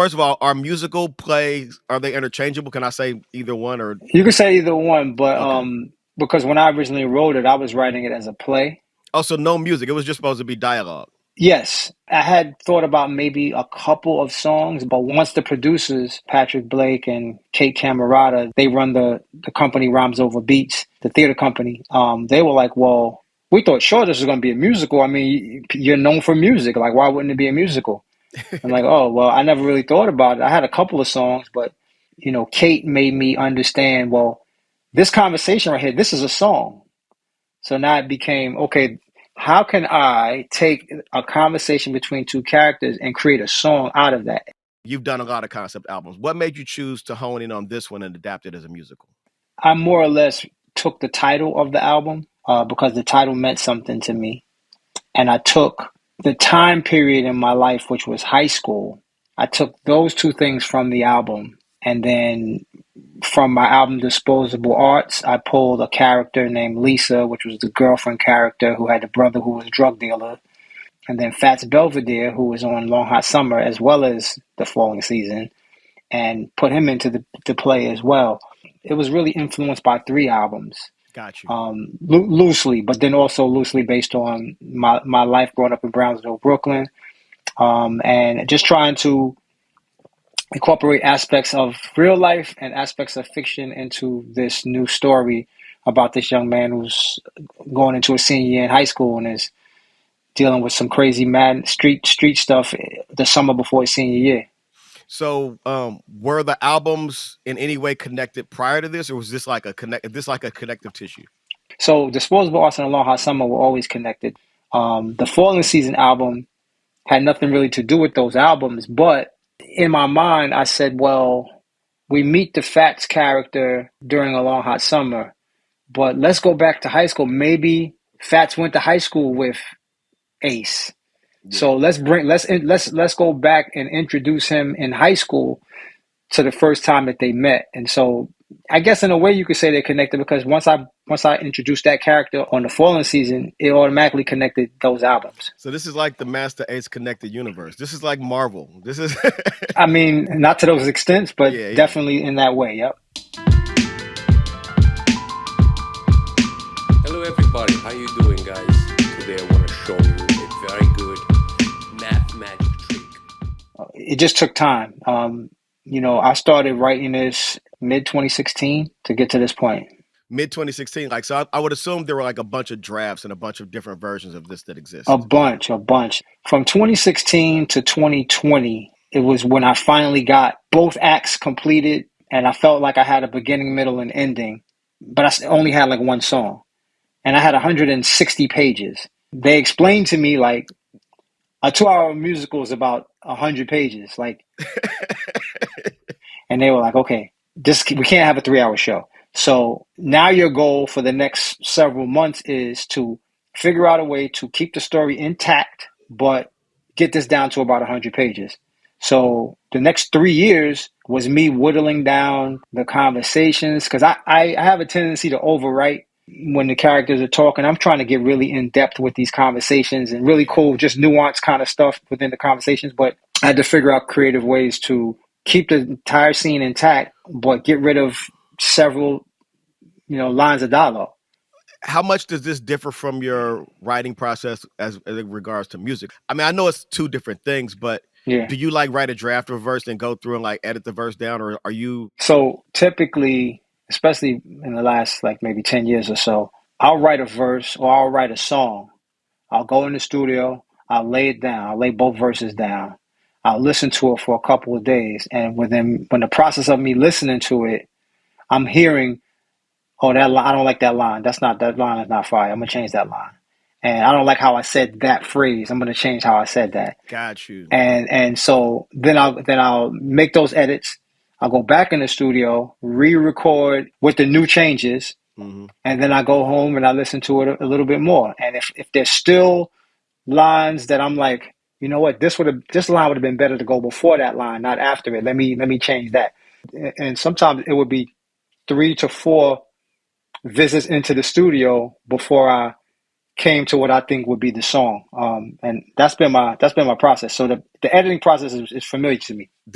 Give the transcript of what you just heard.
First of all, are musical plays, are they interchangeable? Can I say either one or You could say either one, but okay. because when I originally wrote it, I was writing it as a play. Oh, so no music. It was just supposed to be dialogue. Yes, I had thought about maybe a couple of songs, but once the producers, Patrick Blake and Kate Camerata, they run the company Rhymes Over Beats, the theater company, they were like, well, we thought, sure, this was going to be a musical. I mean, you're known for music. Like, why wouldn't it be a musical? I'm like, oh, well, I never really thought about it. I had a couple of songs, but, Kate made me understand, well, this conversation right here, this is a song. So now it became, okay, how can I take a conversation between two characters and create a song out of that? You've done a lot of concept albums. What made you choose to hone in on this one and adapt it as a musical? I more or less took the title of the album because the title meant something to me. And I took the time period in my life, which was high school. I took those two things from the album. And then from my album Disposable Arts, I pulled a character named Lisa, which was the girlfriend character who had a brother who was a drug dealer. And then Fats Belvedere, who was on Long Hot Summer as well as The Falling Season, and put him into the play as well. It was really influenced by three albums, Got you. loosely, but then also loosely based on my life growing up in Brownsville, Brooklyn, and just trying to incorporate aspects of real life and aspects of fiction into this new story about this young man who's going into a senior year in high school and is dealing with some crazy mad street stuff the summer before his senior year. So, were the albums in any way connected prior to this, or was this like a connective tissue? So Disposable Arts and A Long Hot Summer were always connected. The Falling Season album had nothing really to do with those albums, but in my mind, I said, well, we meet the Fats character during A Long Hot Summer, but let's go back to high school. Maybe Fats went to high school with Ace. So let's go back and introduce him in high school to the first time that they met. And so I guess in a way you could say they're connected because once I introduced that character on the Fallen Season, it automatically connected those albums. So this is like the Masta Ace connected universe. This is like Marvel. This is I mean, not to those extents, but Yeah. definitely in that way. Yep. Hello everybody, how you doing guys? Today I want to show you a very good math magic trick. It just took time. I started writing this mid 2016 to get to this point. Mid 2016. Like, so I would assume there were like a bunch of drafts and a bunch of different versions of this that exist. A bunch. From 2016 to 2020, it was when I finally got both acts completed and I felt like I had a beginning, middle, and ending, but I only had like one song. And I had 160 pages. They explained to me like a 2-hour musical is about 100 pages. Like, and they were like, okay, we can't have a 3-hour show. So now your goal for the next several months is to figure out a way to keep the story intact, but get this down to about 100 pages. So the next 3 years was me whittling down the conversations because I have a tendency to overwrite when the characters are talking. I'm trying to get really in depth with these conversations and really cool, just nuanced kind of stuff within the conversations. But I had to figure out creative ways to keep the entire scene intact, but get rid of several, lines of dialogue. How much does this differ from your writing process as in regards to music? I mean, I know it's two different things, but Yeah. do you like write a draft of a verse and go through and like edit the verse down, or are you? So typically, especially in the last like maybe 10 years or so, I'll write a verse or I'll write a song. I'll go in the studio, I'll lay it down, I'll lay both verses down. I'll listen to it for a couple of days. And when the process of me listening to it, I'm hearing, oh, that line, I don't like that line. That line is not fire. I'm gonna change that line. And I don't like how I said that phrase. I'm gonna change how I said that. Got you. And so then I'll make those edits. I'll go back in the studio, re-record with the new changes, and then I go home and I listen to it a little bit more. And if there's still lines that I'm like, you know what, this line would have been better to go before that line, not after it. Let me change that. And sometimes it would be 3 to 4 visits into the studio before I came to what I think would be the song. And that's been my process. So the editing process is familiar to me.